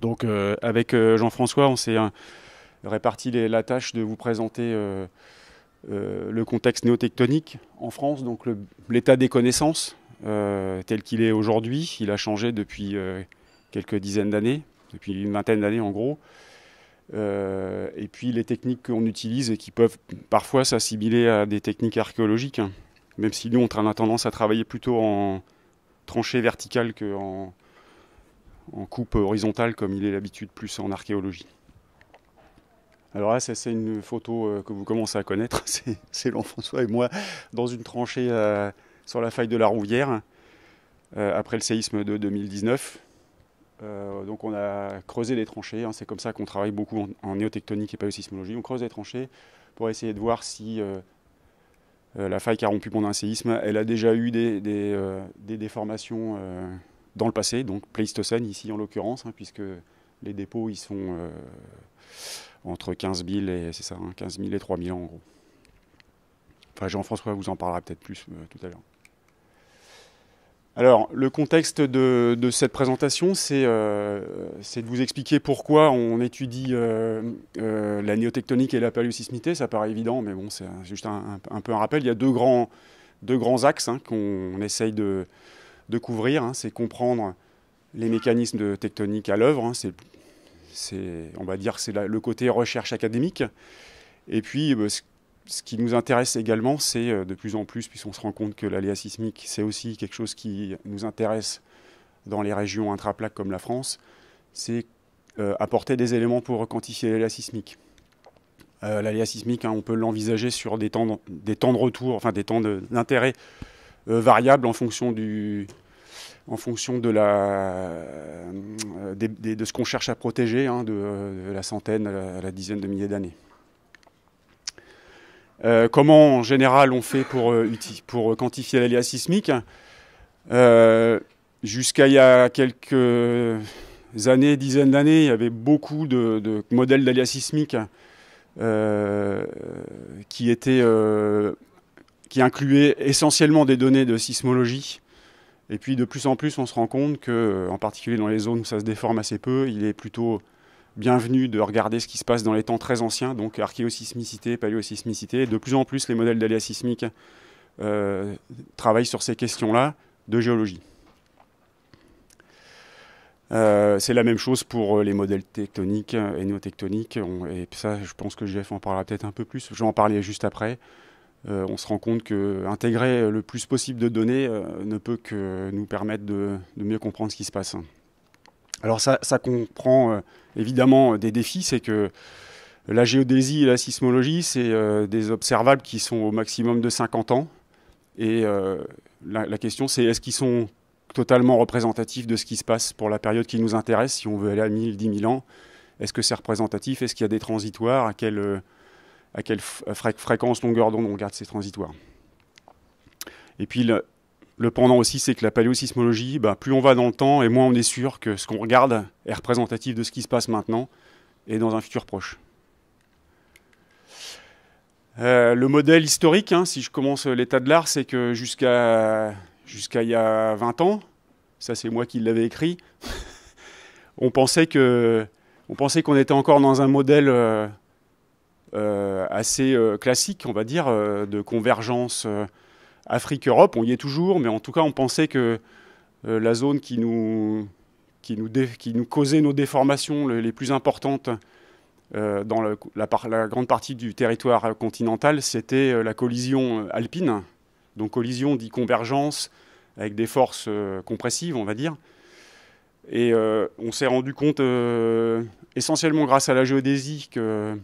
Donc avec Jean-François, on s'est réparti la tâche de vous présenter le contexte néotectonique en France, donc l'état des connaissances tel qu'il est aujourd'hui. Il a changé depuis quelques dizaines d'années, depuis une vingtaine d'années en gros. Et puis les techniques qu'on utilise et qui peuvent parfois s'assimiler à des techniques archéologiques, hein. Même si nous on a tendance à travailler plutôt en tranchée verticale qu'en en coupe horizontale comme il est l'habitude plus en archéologie. Alors là, c'est une photo que vous commencez à connaître, c'est Jean-François et moi dans une tranchée sur la faille de la Rouvière, après le séisme de 2019. Donc on a creusé des tranchées, hein, c'est comme ça qu'on travaille beaucoup en néotectonique et paléosismologie. On creuse des tranchées pour essayer de voir si la faille qui a rompu pendant un séisme, elle a déjà eu des déformations dans le passé, donc Pléistocène ici en l'occurrence, hein, puisque les dépôts ils sont entre 15 000 et, c'est ça, hein, 15 000 et 3 000 ans en gros. Enfin, Jean-François vous en parlera peut-être plus tout à l'heure. Alors, le contexte de cette présentation, c'est de vous expliquer pourquoi on étudie la néotectonique et la paléosismité. Ça paraît évident, mais bon, c'est juste un peu un rappel. Il y a deux grands axes, hein, qu'on essaye de couvrir. Hein. C'est comprendre les mécanismes de tectonique à l'œuvre. Hein. On va dire, c'est le côté recherche académique. Et puis, ce qui nous intéresse également, c'est de plus en plus, puisqu'on se rend compte que l'aléa sismique, c'est aussi quelque chose qui nous intéresse dans les régions intraplaques comme la France, c'est apporter des éléments pour quantifier l'aléa sismique. L'aléa sismique, hein, on peut l'envisager sur des temps de retour, enfin des temps d'intérêt variables en fonction de ce qu'on cherche à protéger, hein, de la centaine à la dizaine de milliers d'années. Comment en général on fait pour quantifier l'aléa sismique? Jusqu'à il y a quelques années, dizaines d'années, il y avait beaucoup de modèles d'aléa sismique qui incluaient essentiellement des données de sismologie. Et puis de plus en plus, on se rend compte que, en particulier dans les zones où ça se déforme assez peu, il est plutôt bienvenu de regarder ce qui se passe dans les temps très anciens, donc archéosismicité, paléosismicité. De plus en plus, les modèles d'aléas sismiques travaillent sur ces questions-là de géologie. C'est la même chose pour les modèles tectoniques et néotectoniques. Et ça, je pense que Jeff en parlera peut-être un peu plus. Je vais en parler juste après. On se rend compte qu'intégrer le plus possible de données ne peut que nous permettre de mieux comprendre ce qui se passe. Alors ça comprend évidemment des défis, c'est que la géodésie et la sismologie, c'est des observables qui sont au maximum de 50 ans. Et la question, c'est est-ce qu'ils sont totalement représentatifs de ce qui se passe pour la période qui nous intéresse, si on veut aller à 1000, 10 000 ans? Est-ce que c'est représentatif? Est-ce qu'il y a des transitoires? À quelle fréquence, longueur d'onde on regarde ces transitoires? Et puis le pendant aussi, c'est que la paléosismologie, plus on va dans le temps et moins on est sûr que ce qu'on regarde est représentatif de ce qui se passe maintenant et dans un futur proche. Le modèle historique, hein, si je commence l'état de l'art, c'est que jusqu'à il y a 20 ans, ça c'est moi qui l'avais écrit, on pensait qu'on était encore dans un modèle assez classique, on va dire, de convergence Afrique-Europe. On y est toujours, mais en tout cas, on pensait que la zone qui nous causait nos déformations les plus importantes dans la grande partie du territoire continental, c'était la collision alpine. Donc collision dit convergence avec des forces compressives, on va dire. Et on s'est rendu compte, essentiellement grâce à la géodésie, que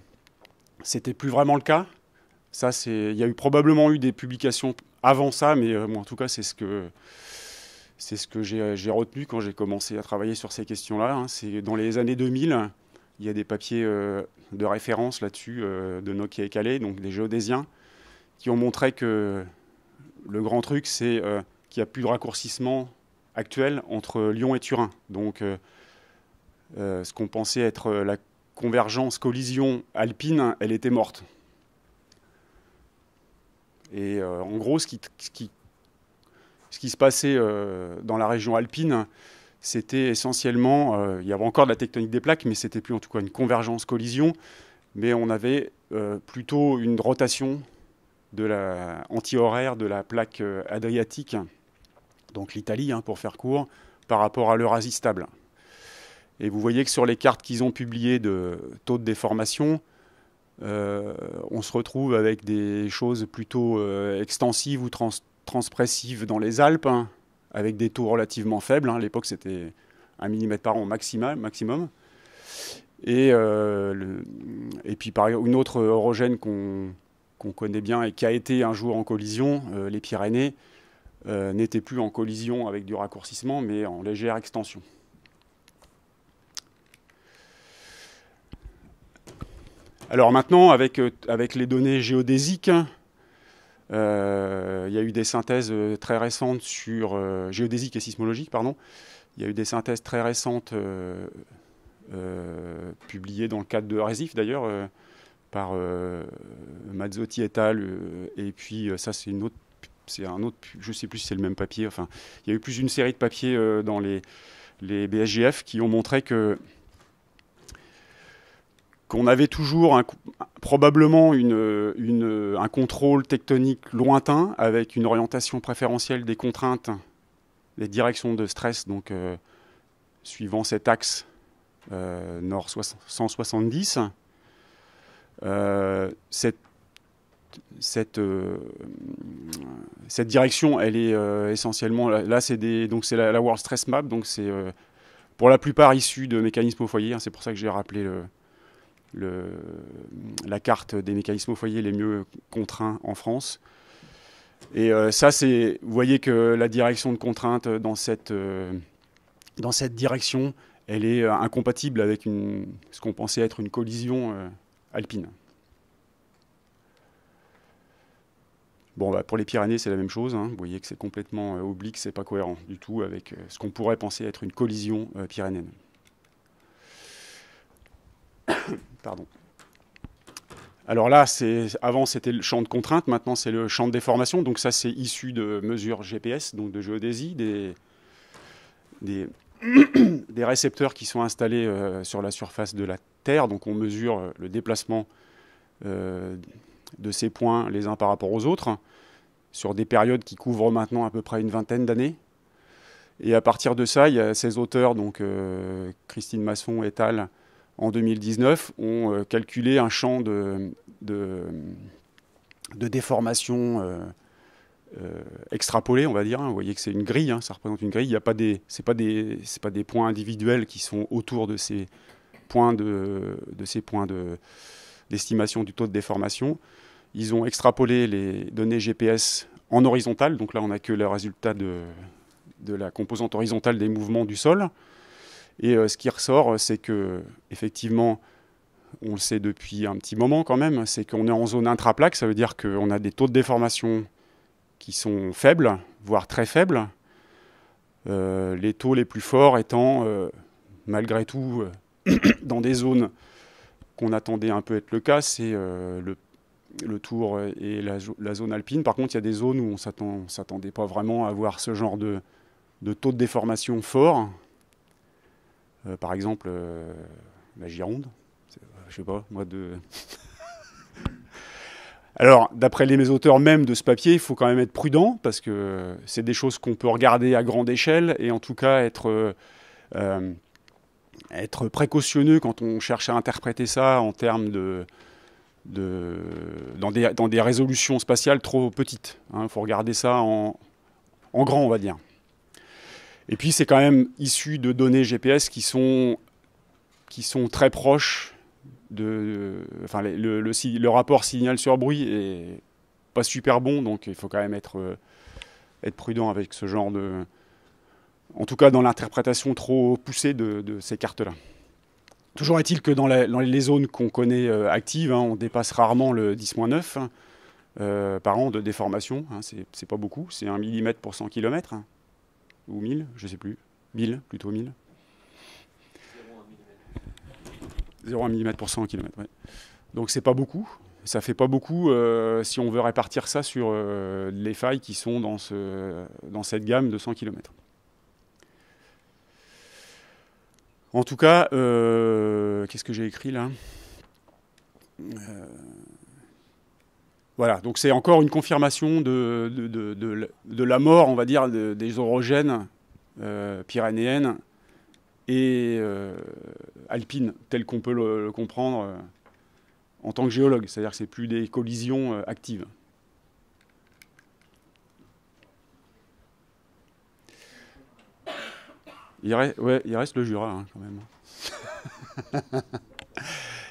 c'était plus vraiment le cas. Ça, il y a probablement eu des publications avant ça, mais moi, en tout cas, c'est ce que j'ai retenu quand j'ai commencé à travailler sur ces questions-là. Hein. C'est dans les années 2000, il y a des papiers de référence là-dessus, de Nokia et Calais, donc des géodésiens, qui ont montré que le grand truc, c'est qu'il n'y a plus de raccourcissement actuel entre Lyon et Turin. Donc, ce qu'on pensait être la convergence, collision alpine, elle était morte. Et en gros, ce qui se passait dans la région alpine, c'était essentiellement, il y avait encore de la tectonique des plaques, mais c'était plus en tout cas une convergence-collision, mais on avait plutôt une rotation de la anti-horaire de la plaque adriatique, donc l'Italie, hein, pour faire court, par rapport à l'Eurasie stable. Et vous voyez que sur les cartes qu'ils ont publiées de taux de déformation, on se retrouve avec des choses plutôt extensives ou transpressives dans les Alpes, hein, avec des taux relativement faibles. Hein. À l'époque, c'était 1 mm par an maximum. Et puis, par exemple, une autre orogène qu'on connaît bien et qui a été un jour en collision, les Pyrénées, n'était plus en collision avec du raccourcissement, mais en légère extension. Alors maintenant, avec les données géodésiques, il y a eu des synthèses très récentes sur géodésiques et sismologiques, pardon. Il y a eu des synthèses très récentes publiées dans le cadre de RESIF d'ailleurs, par Mazzotti et al. Et puis ça c'est un autre, je ne sais plus si c'est le même papier. Enfin, il y a eu plus d'une série de papiers dans les BSGF qui ont montré qu'on avait toujours probablement un contrôle tectonique lointain avec une orientation préférentielle des contraintes, des directions de stress, donc suivant cet axe nord 170. Cette direction, elle est essentiellement, là c'est la World Stress Map, donc c'est pour la plupart issu de mécanismes au foyer, hein, c'est pour ça que j'ai rappelé la carte des mécanismes au foyer les mieux contraints en France. Et ça, vous voyez que la direction de contrainte dans cette direction, elle est incompatible avec ce qu'on pensait être une collision alpine. Bon, bah, pour les Pyrénées, c'est la même chose. Hein. Vous voyez que c'est complètement oblique, c'est pas cohérent du tout avec ce qu'on pourrait penser être une collision pyrénéenne. Pardon. Alors là, avant c'était le champ de contrainte, maintenant c'est le champ de déformation. Donc ça, c'est issu de mesures GPS, donc de géodésie, des récepteurs qui sont installés sur la surface de la Terre. Donc on mesure le déplacement de ces points les uns par rapport aux autres, sur des périodes qui couvrent maintenant à peu près une vingtaine d'années. Et à partir de ça, il y a ces auteurs, donc Christine Masson et al., en 2019, ont calculé un champ de déformation extrapolé, on va dire. Vous voyez que c'est une grille, hein, ça représente une grille. C'est pas des points individuels qui sont autour de ces points d'estimation du taux de déformation. Ils ont extrapolé les données GPS en horizontal. Donc là, on n'a que le résultat de la composante horizontale des mouvements du sol. Et ce qui ressort, c'est que, effectivement, on le sait depuis un petit moment quand même, c'est qu'on est en zone intraplaque. Ça veut dire qu'on a des taux de déformation qui sont faibles, voire très faibles. Les taux les plus forts étant, malgré tout, dans des zones qu'on attendait un peu être le cas, c'est le Tour et la zone alpine. Par contre, il y a des zones où on ne s'attendait pas vraiment à avoir ce genre de taux de déformation fort. Par exemple, la Gironde. Je sais pas, moi, Alors, d'après les auteurs même de ce papier, il faut quand même être prudent, parce que c'est des choses qu'on peut regarder à grande échelle, et en tout cas être précautionneux quand on cherche à interpréter ça en termes dans des résolutions spatiales trop petites. Il faut regarder ça en grand, on va dire. Et puis c'est quand même issu de données GPS qui sont très proches enfin le rapport signal sur bruit est pas super bon, donc il faut quand même être prudent avec ce genre en tout cas dans l'interprétation trop poussée de ces cartes-là. Toujours est-il que dans les zones qu'on connaît actives, hein, on dépasse rarement le 10-9 par an de déformation. Hein, c'est pas beaucoup, c'est 1 mm pour 100 km. Hein, ou 1000, je sais plus. 1000, plutôt 1000. 0,1 mm pour 100 km, ouais. Donc c'est pas beaucoup. Ça fait pas beaucoup si on veut répartir ça sur les failles qui sont dans cette gamme de 100 km. En tout cas, qu'est-ce que j'ai écrit là? Voilà, donc c'est encore une confirmation de la mort, on va dire, des orogènes pyrénéennes et alpines, telles qu'on peut le comprendre en tant que géologue. C'est-à-dire que c'est plus des collisions actives. Il reste le Jura, hein, quand même.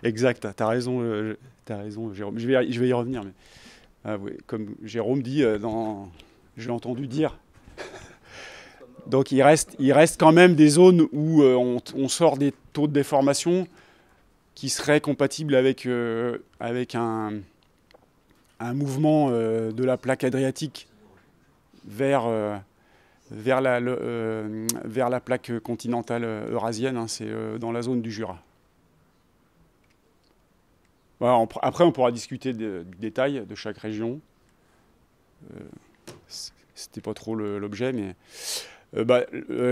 Exact, t'as raison, Jérôme. Je vais y revenir. Mais, oui, comme Jérôme dit, j'ai entendu dire. Donc il reste quand même des zones où on sort des taux de déformation qui seraient compatibles avec un mouvement de la plaque adriatique vers la plaque continentale eurasienne. Hein, c'est dans la zone du Jura. Voilà, après, on pourra discuter du détail de chaque région. C'était pas trop l'objet, mais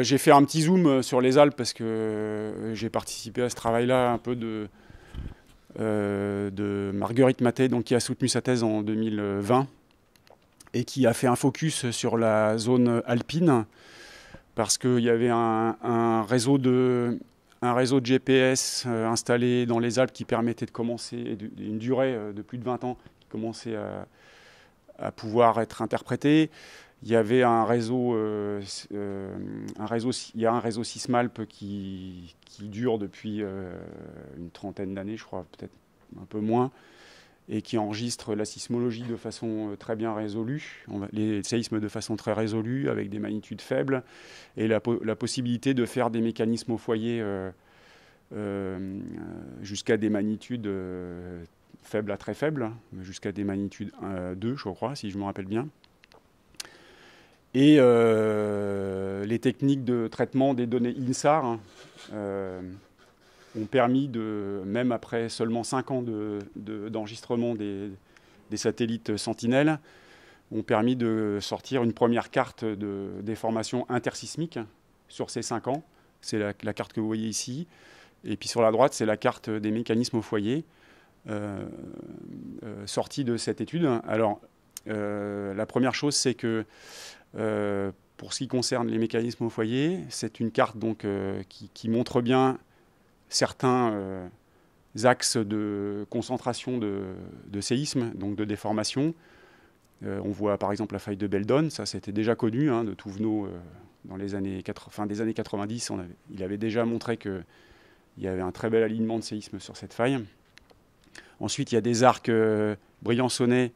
j'ai fait un petit zoom sur les Alpes parce que j'ai participé à ce travail-là un peu de Marguerite Maté, donc, qui a soutenu sa thèse en 2020 et qui a fait un focus sur la zone alpine parce qu'il y avait un réseau de GPS installé dans les Alpes qui permettait de commencer, une durée de plus de 20 ans, qui commençait à pouvoir être interprété. Il y avait il y a un réseau Sismalp qui dure depuis une trentaine d'années, je crois, peut-être un peu moins, et qui enregistre la sismologie de façon très bien résolue, les séismes de façon très résolue, avec des magnitudes faibles, et la possibilité de faire des mécanismes au foyer jusqu'à des magnitudes faibles à très faibles, jusqu'à des magnitudes 2, je crois, si je me rappelle bien. Et les techniques de traitement des données INSAR ont permis, même après seulement 5 ans d'enregistrement des satellites Sentinelle, ont permis de sortir une première carte de déformation intersismique sur ces 5 ans. C'est la carte que vous voyez ici. Et puis sur la droite, c'est la carte des mécanismes au foyer sortie de cette étude. Alors, la première chose, c'est que pour ce qui concerne les mécanismes au foyer, c'est une carte donc, qui montre bien certains axes de concentration de séismes, donc de déformation. On voit par exemple la faille de Beldon, ça c'était déjà connu de Touvenot dans les fin des années 90. Il avait déjà montré qu'il y avait un très bel alignement de séismes sur cette faille. Ensuite, il y a des arcs briançonnais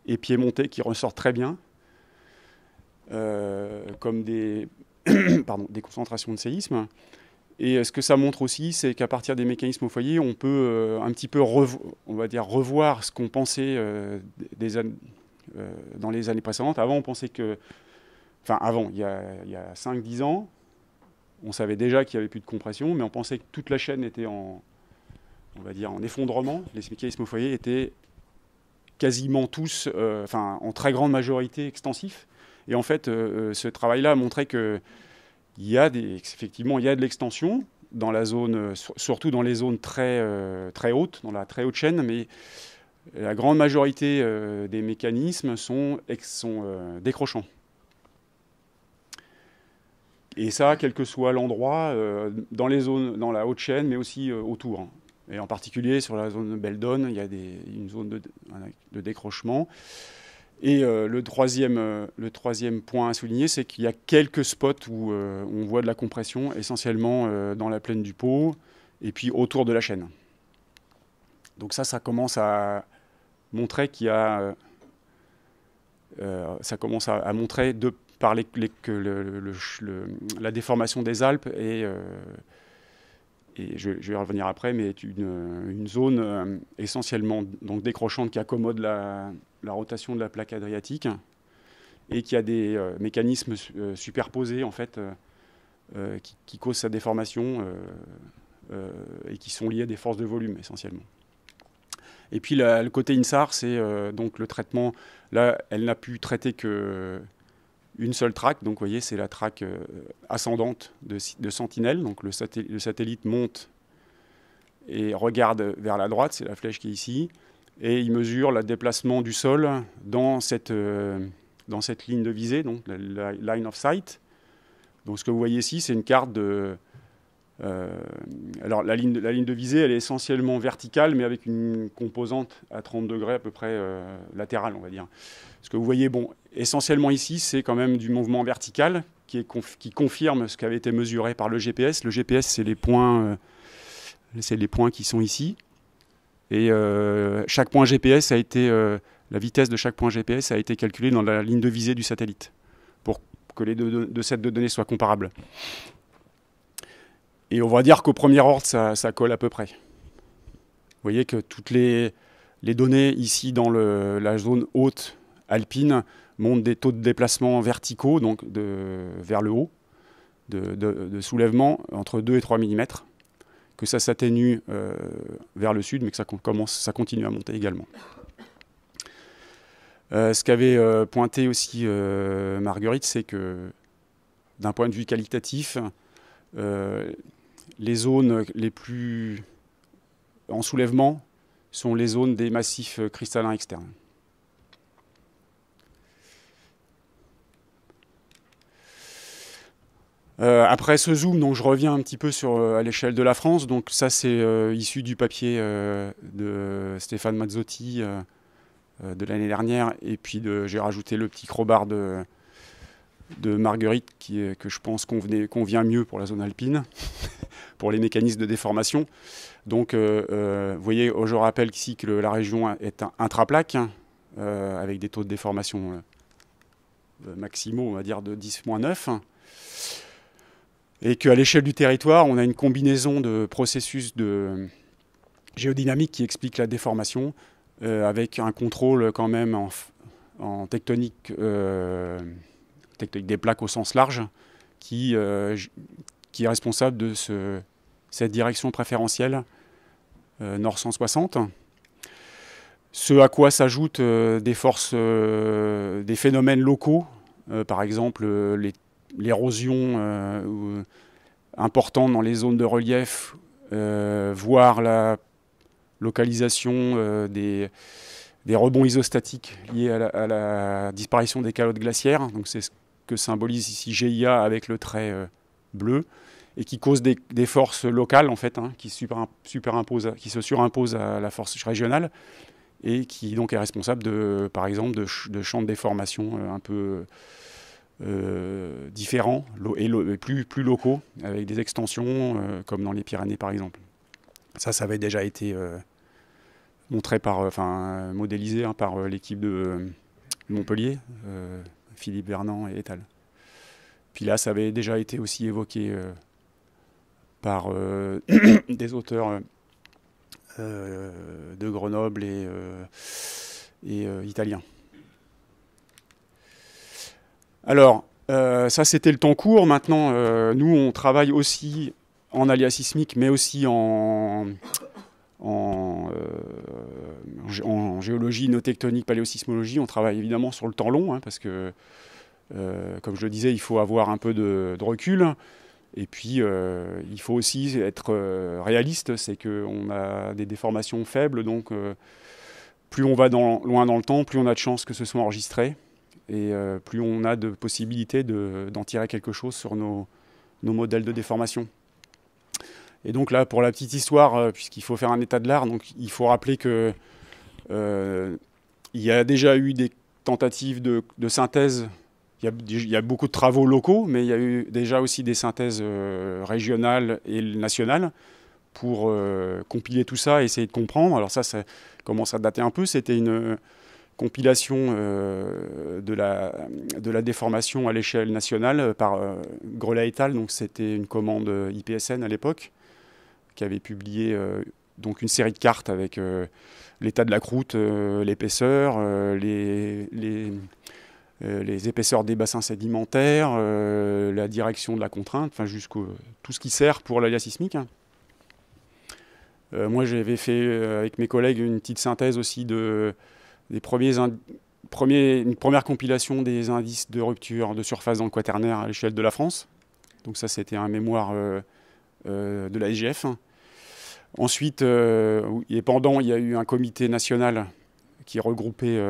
et piémontais qui ressortent très bien, comme des concentrations de séismes. Et ce que ça montre aussi, c'est qu'à partir des mécanismes au foyer, on peut un petit peu revoir ce qu'on pensait dans les années précédentes. Avant, on pensait que... Enfin, avant, il y a 5-10 ans, on savait déjà qu'il n'y avait plus de compression, mais on pensait que toute la chaîne était en effondrement. Les mécanismes au foyer étaient quasiment tous, en très grande majorité, extensifs. Et en fait, ce travail-là a montré que effectivement, il y a de l'extension dans la zone, surtout dans les zones très hautes, dans la très haute chaîne, mais la grande majorité des mécanismes sont décrochants. Et ça, quel que soit l'endroit, dans les zones, dans la haute chaîne, mais aussi autour. Hein. Et en particulier sur la zone de Beldon, il y a une zone de décrochement. Et le troisième point à souligner, c'est qu'il y a quelques spots où on voit de la compression, essentiellement dans la plaine du Pô, et puis autour de la chaîne. Donc ça commence à montrer qu'il y a... ça commence à montrer la déformation des Alpes et je vais y revenir après, mais est une zone essentiellement donc décrochante qui accommode la rotation de la plaque adriatique et qui a des mécanismes superposés en fait qui causent sa déformation et qui sont liés à des forces de volume essentiellement. Et puis le côté INSAR, c'est donc le traitement. Là, elle n'a pu traiter que une seule traque. Donc vous voyez, c'est la traque ascendante de Sentinelle. Donc le satellite monte et regarde vers la droite, c'est la flèche qui est ici, et il mesure le déplacement du sol dans cette ligne de visée, donc la line of sight. Donc ce que vous voyez ici, c'est une carte de... alors la ligne de visée, elle est essentiellement verticale, mais avec une composante à 30 degrés à peu près latérale, on va dire. Ce que vous voyez, bon, essentiellement ici, c'est quand même du mouvement vertical qui confirme ce qui avait été mesuré par le GPS. Le GPS, c'est les points qui sont ici. Et chaque point GPS a été... la vitesse de chaque point GPS a été calculée dans la ligne de visée du satellite pour que les deux sets de données soient comparables. Et on va dire qu'au premier ordre, ça colle à peu près. Vous voyez que toutes les données ici dans la zone haute alpine montrent des taux de déplacement verticaux, donc vers le haut, de soulèvement entre 2 et 3 mm, que ça s'atténue vers le sud, mais que ça continue à monter également. Ce qu'avait pointé aussi Marguerite, c'est que d'un point de vue qualitatif, les zones les plus en soulèvement sont les zones des massifs cristallins externes. Après ce zoom, donc je reviens un petit peu à l'échelle de la France. Donc ça, c'est issu du papier de Stéphane Mazzotti de l'année dernière. Et puis j'ai rajouté le petit crowbar de Marguerite que je pense convient mieux pour la zone alpine, pour les mécanismes de déformation. Donc vous voyez, je rappelle ici que la région est intraplaque, avec des taux de déformation maximaux, on va dire, de 10-9. Et qu'à l'échelle du territoire, on a une combinaison de processus de géodynamique qui explique la déformation, avec un contrôle quand même en tectonique des plaques au sens large, qui est responsable de cette direction préférentielle nord 160. Ce à quoi s'ajoutent des forces, des phénomènes locaux, par exemple l'érosion importante dans les zones de relief, voire la localisation des rebonds isostatiques liés à la disparition des calottes glaciaires. Donc c'est ce que symbolise ici GIA avec le trait bleu, et qui cause des forces locales en fait, qui se surimposent à la force régionale, et qui donc est responsable par exemple de champs de déformation un peu différents et plus locaux, avec des extensions comme dans les Pyrénées par exemple. Ça avait déjà été montré modélisé par l'équipe de Montpellier, Philippe Vernant et al. Puis là, ça avait déjà été aussi évoqué par des auteurs de Grenoble et italiens. Alors, ça c'était le temps court. Maintenant, nous, on travaille aussi en aléas sismiques, mais aussi en géologie, néotectonique, paléosismologie. On travaille évidemment sur le temps long, parce que, comme je le disais, il faut avoir un peu de recul. Et puis, il faut aussi être réaliste, c'est qu'on a des déformations faibles, donc plus on va loin dans le temps, plus on a de chances que ce soit enregistré, et plus on a de possibilités d'en tirer quelque chose sur nos modèles de déformation. Et donc là, pour la petite histoire, puisqu'il faut faire un état de l'art, donc il faut rappeler que il y a déjà eu des tentatives de synthèse. Il y a beaucoup de travaux locaux, mais il y a eu déjà aussi des synthèses régionales et nationales pour compiler tout ça et essayer de comprendre. Alors ça commence à dater un peu. C'était une compilation de la déformation à l'échelle nationale par Grelet et al. Donc c'était une commande IPSN à l'époque, qui avait publié donc une série de cartes avec l'état de la croûte, l'épaisseur, les épaisseurs des bassins sédimentaires, la direction de la contrainte, enfin jusqu'au tout ce qui sert pour l'aléa sismique. Moi, j'avais fait avec mes collègues une petite synthèse aussi des premiers une première compilation des indices de rupture de surface dans le quaternaire à l'échelle de la France. Donc ça, c'était un mémoire de la SGF. Ensuite, et pendant, il y a eu un comité national qui regroupait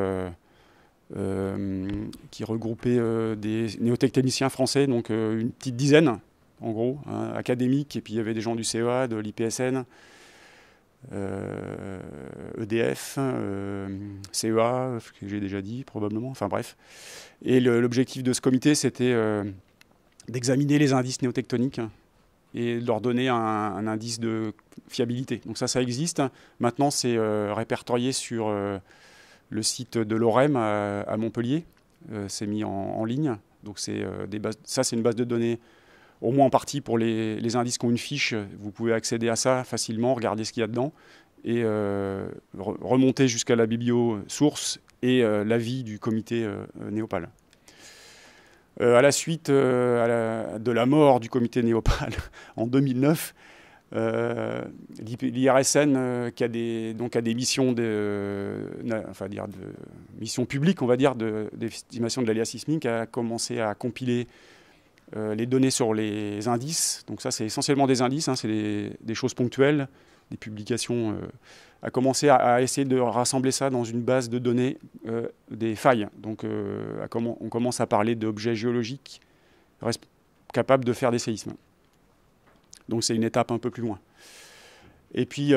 des néotectoniciens français, donc une petite dizaine, en gros, hein, académiques, et puis il y avait des gens du CEA, de l'IPSN, EDF, CEA, que j'ai déjà dit probablement, enfin bref. Et l'objectif de ce comité, c'était d'examiner les indices néotectoniques et de leur donner un indice de fiabilité. Donc ça existe. Maintenant, c'est répertorié sur le site de l'OREM à Montpellier. C'est mis en ligne. Donc c'est une base de données, au moins en partie pour les indices qui ont une fiche. Vous pouvez accéder à ça facilement, regarder ce qu'il y a dedans et remonter jusqu'à la biblio source et l'avis du comité Néopal. À la suite de la mort du comité Néopal en 2009, l'IRSN qui a des missions missions publiques, on va dire, d'estimation de l'aléa sismique, a commencé à compiler les données sur les indices. Donc ça, c'est essentiellement des indices, hein, c'est des choses ponctuelles, des publications. A commencé à essayer de rassembler ça dans une base de données des failles. Donc on commence à parler d'objets géologiques capables de faire des séismes. Donc c'est une étape un peu plus loin. Et puis,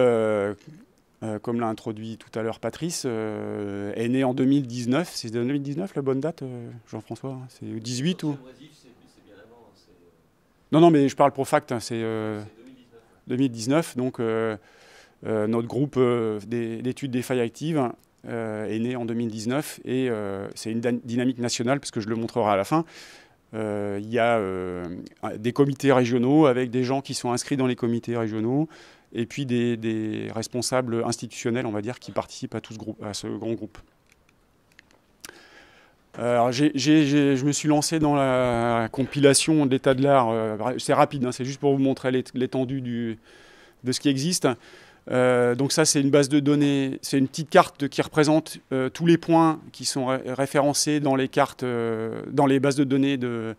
comme l'a introduit tout à l'heure Patrice, est né en 2019. C'est 2019 la bonne date, Jean-François? C'est 18 ou... Non, mais je parle pour fact, hein, c'est 2019. Donc notre groupe d'études des failles actives est né en 2019 et c'est une dynamique nationale, parce que je le montrerai à la fin. Il y a des comités régionaux avec des gens qui sont inscrits dans les comités régionaux et puis des responsables institutionnels, on va dire, qui participent à ce grand groupe. Alors, je me suis lancé dans la compilation de l'état de l'art. C'est rapide, hein, c'est juste pour vous montrer l'étendue de ce qui existe. Donc ça, c'est une base de données, c'est une petite carte qui représente tous les points qui sont référencés dans les cartes, dans les bases de données de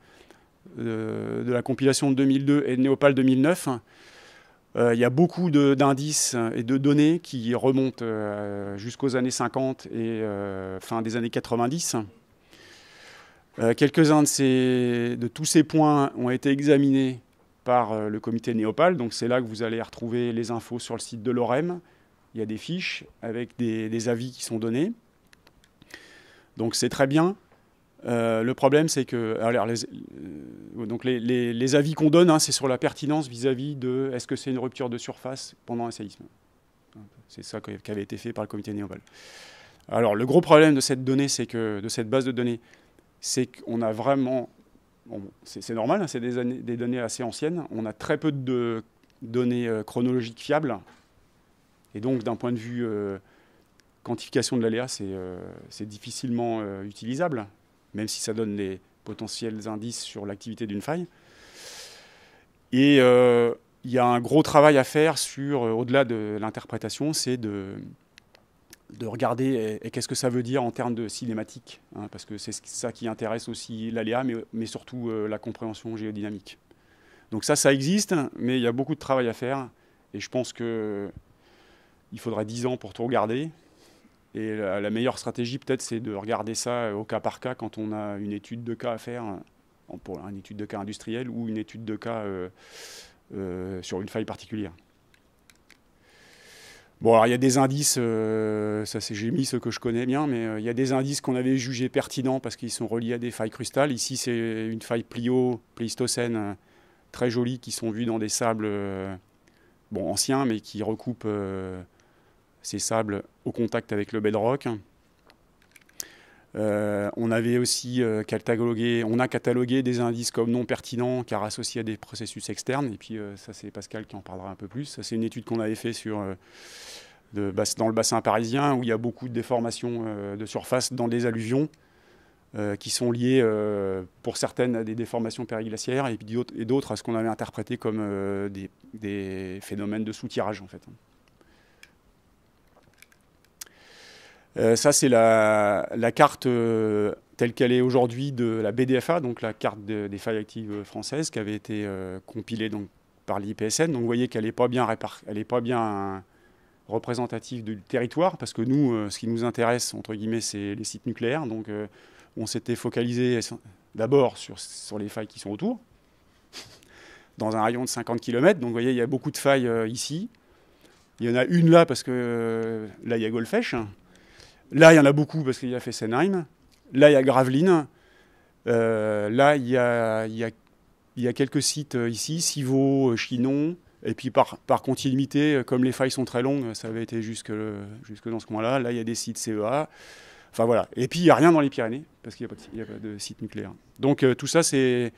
la compilation de 2002 et de Néopal 2009. Il y a beaucoup d'indices et de données qui remontent jusqu'aux années 50 et fin des années 90. Quelques-uns de tous ces points ont été examinés par le comité Néopal. Donc c'est là que vous allez retrouver les infos sur le site de l'OREM. Il y a des fiches avec des avis qui sont donnés. Donc c'est très bien. Le problème, c'est que les avis qu'on donne, hein, c'est sur la pertinence vis-à-vis de est-ce que c'est une rupture de surface pendant un séisme. C'est ça qui avait été fait par le comité Néopal. Alors le gros problème de cette donnée, de cette base de données, c'est qu'on a vraiment... Bon, c'est normal, hein, c'est des données assez anciennes. On a très peu de données chronologiques fiables. Et donc, d'un point de vue quantification de l'aléa, c'est difficilement utilisable, même si ça donne les potentiels indices sur l'activité d'une faille. Et il y a un gros travail à faire au-delà de l'interprétation, c'est de regarder et qu'est-ce que ça veut dire en termes de cinématique, hein, parce que c'est ça qui intéresse aussi l'aléa, mais surtout la compréhension géodynamique. Donc ça existe, mais il y a beaucoup de travail à faire, et je pense qu'il faudra 10 ans pour tout regarder. Et la meilleure stratégie, peut-être, c'est de regarder ça au cas par cas quand on a une étude de cas à faire, pour une étude de cas industrielle ou une étude de cas sur une faille particulière. Bon, alors il y a des indices, j'ai mis ceux que je connais bien, mais il y a des indices qu'on avait jugés pertinents parce qu'ils sont reliés à des failles crustales. Ici, c'est une faille pléistocène très jolie qui sont vues dans des sables anciens, mais qui recoupent ces sables au contact avec le bedrock. On avait aussi catalogué des indices comme non pertinents car associés à des processus externes. Et puis ça, c'est Pascal qui en parlera un peu plus. Ça, c'est une étude qu'on avait fait dans le bassin parisien où il y a beaucoup de déformations de surface dans des alluvions qui sont liées pour certaines à des déformations périglaciaires et d'autres à ce qu'on avait interprété comme des phénomènes de soutirage en fait. Ça, c'est la carte telle qu'elle est aujourd'hui de la BDFA, donc la carte des failles actives françaises, qui avait été compilée donc, par l'IPSN. Donc vous voyez qu'elle n'est pas bien, représentative du territoire, parce que nous, ce qui nous intéresse, entre guillemets, c'est les sites nucléaires. Donc on s'était focalisé d'abord sur les failles qui sont autour, dans un rayon de 50 km. Donc vous voyez, il y a beaucoup de failles ici. Il y en a une là, parce que là, il y a Golfech. Là, il y en a beaucoup, parce qu'il y a Fessenheim. Là, il y a Gravelines. Là, il y a quelques sites ici, Civaux, Chinon. Et puis, par continuité, comme les failles sont très longues, ça avait été jusque dans ce coin-là. Là, il y a des sites CEA. Enfin, voilà. Et puis, il n'y a rien dans les Pyrénées, parce qu'il n'y a pas de site nucléaire. Donc, tout ça, c'est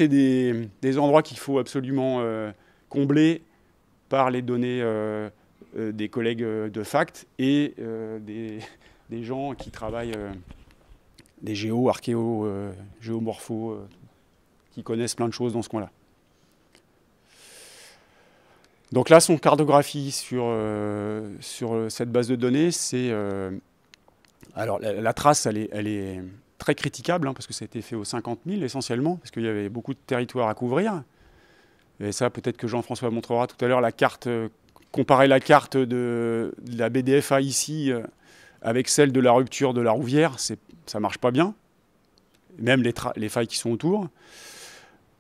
des endroits qu'il faut absolument combler par les données des collègues de FACT et des gens qui travaillent, des géomorphos, qui connaissent plein de choses dans ce coin-là. Donc là, son cartographie sur cette base de données, c'est... alors, la trace, elle est très critiquable, hein, parce que ça a été fait aux 50 000 essentiellement, parce qu'il y avait beaucoup de territoires à couvrir. Et ça, peut-être que Jean-François montrera tout à l'heure la carte, comparer la carte de la BDFA ici avec celle de la rupture de la Rouvière, ça ne marche pas bien. Même les failles qui sont autour.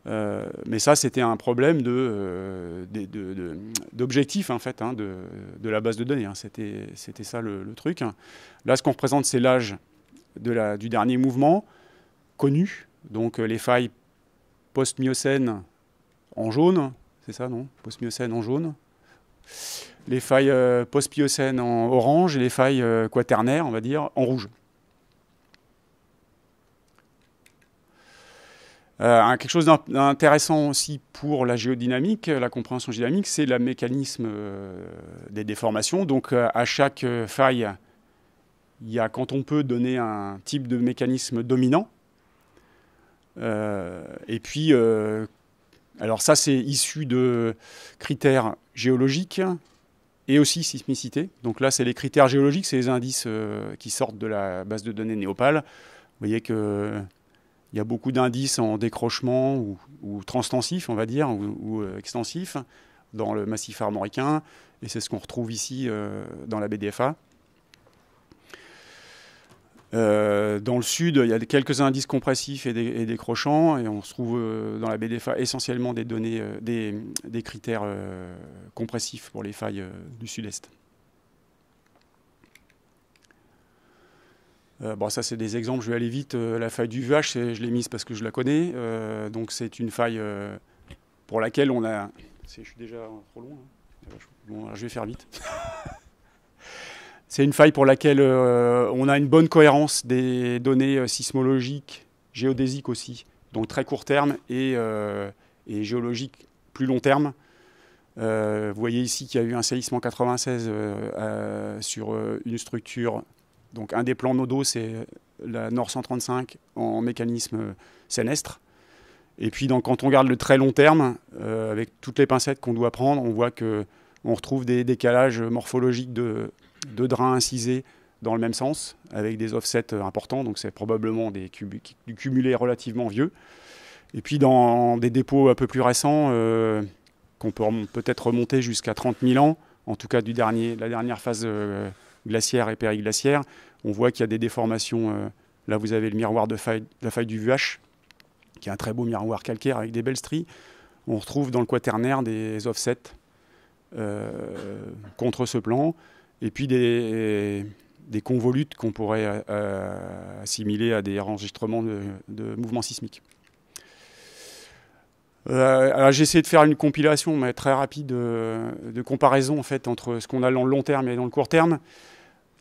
Mais ça, c'était un problème d'objectif, en fait, hein, de la base de données. Hein. C'était ça le truc. Là, ce qu'on représente, c'est l'âge du dernier mouvement connu. Donc, les failles post-miocène en jaune, c'est ça, non? Post-miocène en jaune. Les failles post-miocène en orange et les failles quaternaires, on va dire, en rouge. Quelque chose d'intéressant aussi pour la géodynamique, la compréhension géodynamique, c'est le mécanisme des déformations. Donc à chaque faille, quand on peut donner un type de mécanisme dominant. Et puis, alors ça c'est issu de critères géologiques et aussi sismicité. Donc là c'est les critères géologiques, c'est les indices qui sortent de la base de données Néopal. Vous voyez que... il y a beaucoup d'indices en décrochement ou transtensif, on va dire, ou extensif dans le massif armoricain. Et c'est ce qu'on retrouve ici dans la BDFA. Dans le sud, il y a quelques indices compressifs et décrochants. Et on se trouve dans la BDFA essentiellement des données, des critères compressifs pour les failles du sud-est. Bon, ça, c'est des exemples, je vais aller vite. La faille du VH, je l'ai mise parce que je la connais. Donc, c'est une faille pour laquelle on a... Je suis déjà trop long. Hein. Bon, alors, je vais faire vite. C'est une faille pour laquelle on a une bonne cohérence des données sismologiques, géodésiques aussi, donc très court terme, et géologiques plus long terme. Vous voyez ici qu'il y a eu un séisme en 96 sur une structure. Donc un des plans nodaux, c'est la Nord 135 en mécanisme sénestre. Et puis quand on regarde le très long terme, avec toutes les pincettes qu'on doit prendre, on voit qu'on retrouve des décalages morphologiques de drains incisés dans le même sens, avec des offsets importants. Donc c'est probablement du cumulé relativement vieux. Et puis dans des dépôts un peu plus récents, qu'on peut peut-être remonter jusqu'à 30 000 ans, en tout cas la dernière phase glaciaire et périglaciaire, on voit qu'il y a des déformations. Là, vous avez le miroir de la faille du VH, qui est un très beau miroir calcaire avec des belles stries. On retrouve dans le quaternaire des offsets contre ce plan, et puis des convolutes qu'on pourrait assimiler à des enregistrements de mouvements sismiques. Alors j'ai essayé de faire une compilation mais très rapide de comparaison en fait, entre ce qu'on a dans le long terme et dans le court terme.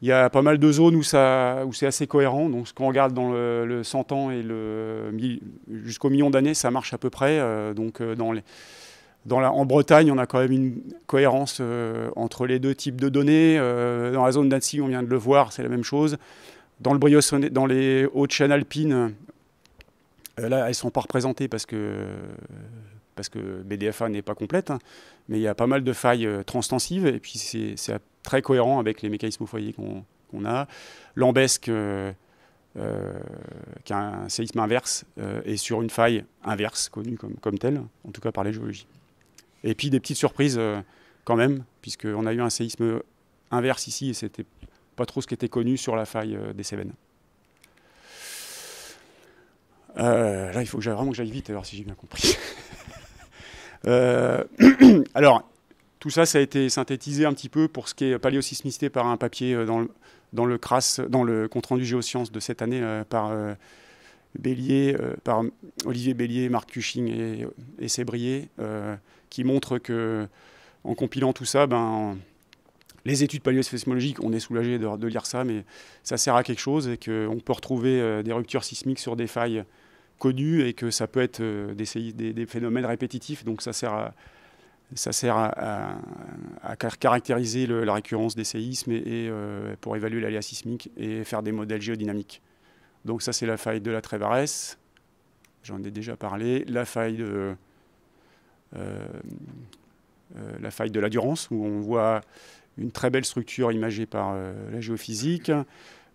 Il y a pas mal de zones où c'est assez cohérent. Donc ce qu'on regarde dans le 100 ans et jusqu'au million d'années, ça marche à peu près. En Bretagne, on a quand même une cohérence entre les deux types de données. Dans la zone d'Annecy, on vient de le voir, c'est la même chose. Dans les Hauts-de-Chaîne alpines, là, elles ne sont pas représentées parce que BDFA n'est pas complète, hein, mais il y a pas mal de failles transtensives, et puis c'est très cohérent avec les mécanismes au foyer qu'on a. Lambesc, qui a un séisme inverse, est sur une faille inverse, connue comme telle, en tout cas par les géologies. Et puis des petites surprises quand même, puisqu'on a eu un séisme inverse ici, et c'était pas trop ce qui était connu sur la faille des Cévennes. Là, il faut vraiment que j'aille vite, alors si j'ai bien compris. Alors, tout ça, ça a été synthétisé un petit peu pour ce qui est paléosismicité par un papier dans le compte-rendu Géosciences de cette année par Olivier Bélier, Marc Cushing et Sébrier, qui montre que, en compilant tout ça, les études paléosismologiques, on est soulagé de lire ça, mais ça sert à quelque chose et qu'on peut retrouver des ruptures sismiques sur des failles connues et que ça peut être des phénomènes répétitifs. Donc ça sert à caractériser la récurrence des séismes et pour évaluer l'aléa sismique et faire des modèles géodynamiques. Donc ça, c'est la faille de la Trévarès. J'en ai déjà parlé. La faille de la Durance, où on voit une très belle structure imagée par la géophysique.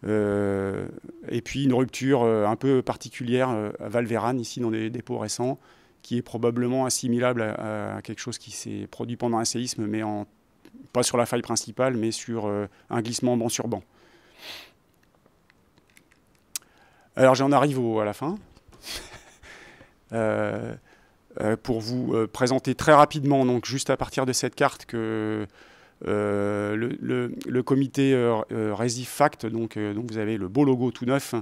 Et puis une rupture un peu particulière à Valvérane, ici dans des dépôts récents, qui est probablement assimilable à quelque chose qui s'est produit pendant un séisme, mais pas sur la faille principale, mais sur un glissement banc sur banc. Alors j'en arrive à la fin. Pour vous présenter très rapidement, donc juste à partir de cette carte, que le comité RESIF-FACT, donc vous avez le beau logo tout neuf,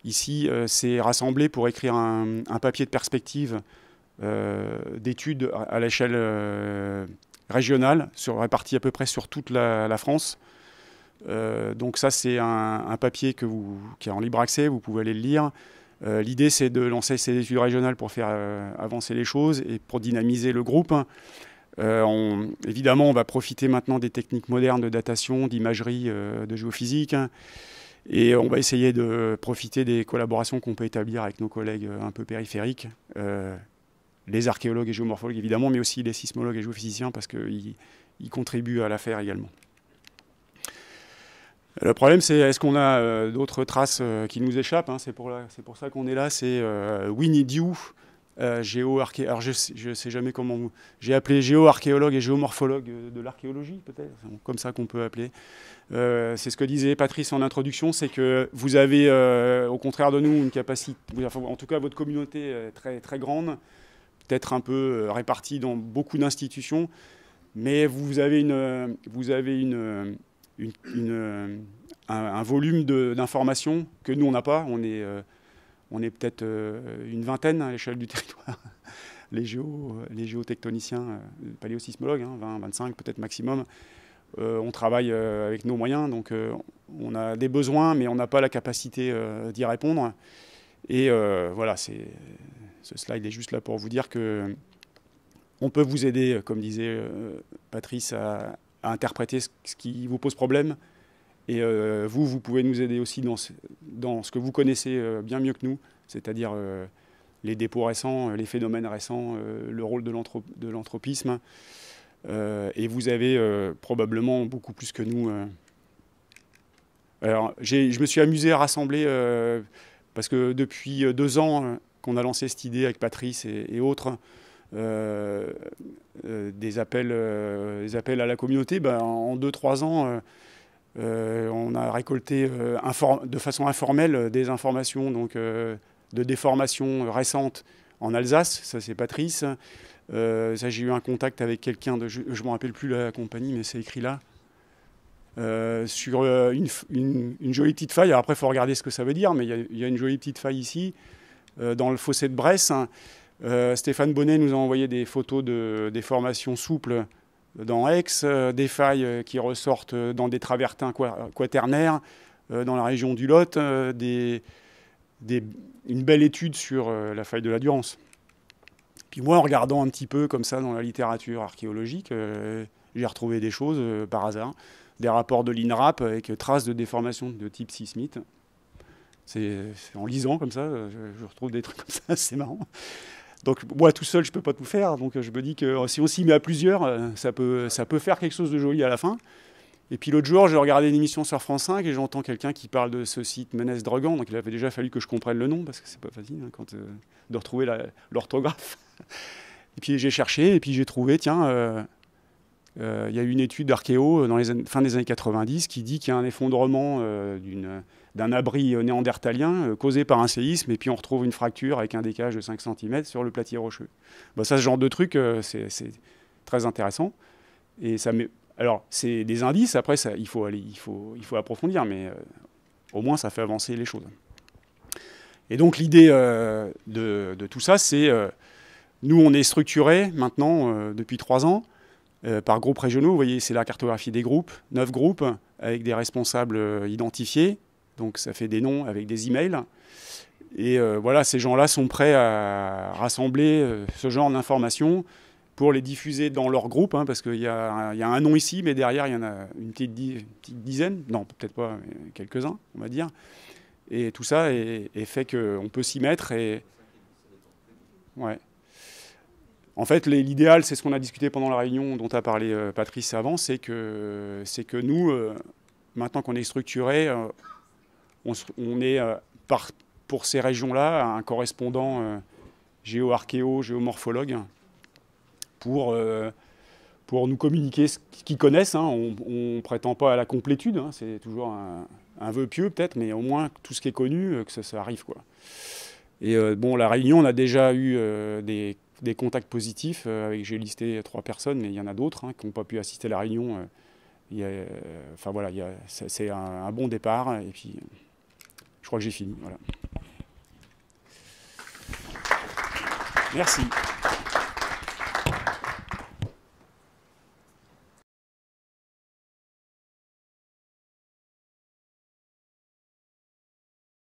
ici, s'est rassemblé pour écrire un papier de perspective d'études à l'échelle régionale, réparti à peu près sur toute la France. Donc ça, c'est un papier qui est en libre accès, vous pouvez aller le lire. L'idée, c'est de lancer ces études régionales pour faire avancer les choses et pour dynamiser le groupe. Évidemment, on va profiter maintenant des techniques modernes de datation, d'imagerie, de géophysique. Et on va essayer de profiter des collaborations qu'on peut établir avec nos collègues un peu périphériques, les archéologues et géomorphologues évidemment, mais aussi les sismologues et géophysiciens, parce qu'ils contribuent à l'affaire également. Le problème, c'est est-ce qu'on a d'autres traces qui nous échappent, hein, c'est pour ça qu'on est là, c'est We Need You, géo-archéologue. Alors je sais jamais comment j'ai appelé géo-archéologue et géomorphologue de l'archéologie, peut-être, comme ça qu'on peut appeler. C'est ce que disait Patrice en introduction, c'est que vous avez, au contraire de nous, une capacité, en tout cas votre communauté est très, très grande, peut-être un peu répartie dans beaucoup d'institutions, mais vous avez un volume d'informations que nous, on n'a pas. On est peut-être une vingtaine à l'échelle du territoire, les géotectoniciens, les paléosismologues, 20, 25 peut-être maximum. On travaille avec nos moyens, donc on a des besoins, mais on n'a pas la capacité d'y répondre. Et voilà, ce slide est juste là pour vous dire que on peut vous aider, comme disait Patrice, à interpréter ce qui vous pose problème. Et vous pouvez nous aider aussi dans ce que vous connaissez bien mieux que nous, c'est-à-dire les dépôts récents, les phénomènes récents, le rôle de l'anthropisme. Et vous avez probablement beaucoup plus que nous. Alors, je me suis amusé à rassembler, parce que depuis 2 ans qu'on a lancé cette idée avec Patrice et autres, des appels à la communauté, en 2-3 ans, on a récolté de façon informelle des informations de déformations récentes en Alsace, ça c'est Patrice. Ça, j'ai eu un contact avec quelqu'un je ne me rappelle plus la compagnie, mais c'est écrit là, sur une jolie petite faille. Alors après, il faut regarder ce que ça veut dire, mais il y a une jolie petite faille ici, dans le fossé de Bresse. Stéphane Bonnet nous a envoyé des photos de déformations souples dans Aix, des failles qui ressortent dans des travertins quaternaires dans la région du Lot, une belle étude sur la faille de la Durance. Puis moi, en regardant un petit peu comme ça dans la littérature archéologique, j'ai retrouvé des choses par hasard, des rapports de l'INRAP avec traces de déformations de type sismite. C'est en lisant comme ça, je retrouve des trucs comme ça, c'est marrant. Donc moi tout seul je peux pas tout faire, donc je me dis que si on s'y met à plusieurs, ça peut faire quelque chose de joli à la fin. Et puis l'autre jour, j'ai regardé une émission sur France 5 et j'entends quelqu'un qui parle de ce site Ménès-Drogan. Donc il avait déjà fallu que je comprenne le nom parce que c'est pas facile hein, de retrouver l'orthographe. Et puis j'ai cherché et puis j'ai trouvé, tiens, y a eu une étude d'archéo dans les fin des années 90 qui dit qu'il y a un effondrement d'un abri néandertalien causé par un séisme et puis on retrouve une fracture avec un décalage de 5 cm sur le platier rocheux. Bah, ça, ce genre de truc, c'est très intéressant. Et ça met... Alors, c'est des indices, après, il faut approfondir, mais au moins, ça fait avancer les choses. Et donc, l'idée de tout ça, c'est... nous, on est structurés maintenant, depuis 3 ans, par groupes régionaux. Vous voyez, c'est la cartographie des groupes, 9 groupes, avec des responsables identifiés. Donc, ça fait des noms avec des emails. Et voilà, ces gens-là sont prêts à rassembler ce genre d'informations pour les diffuser dans leur groupe, hein, parce qu'il y a un nom ici, mais derrière, il y en a une petite dizaine, non, peut-être pas, mais quelques-uns, on va dire. Et tout ça est fait qu'on peut s'y mettre. Et... Ouais. En fait, l'idéal, c'est ce qu'on a discuté pendant la réunion dont a parlé Patrice avant, c'est que nous, maintenant qu'on est structuré, on est, pour ces régions-là, un correspondant géo-archéo, géomorphologue, pour nous communiquer ce qu'ils connaissent. Hein. On ne prétend pas à la complétude, hein. C'est toujours un vœu pieux peut-être, mais au moins tout ce qui est connu, que ça arrive, quoi. Et bon, la réunion, on a déjà eu des contacts positifs. J'ai listé 3 personnes, mais il y en a d'autres hein, qui n'ont pas pu assister à la réunion. Enfin voilà, c'est un bon départ. Et puis, je crois que j'ai fini. Voilà. Merci.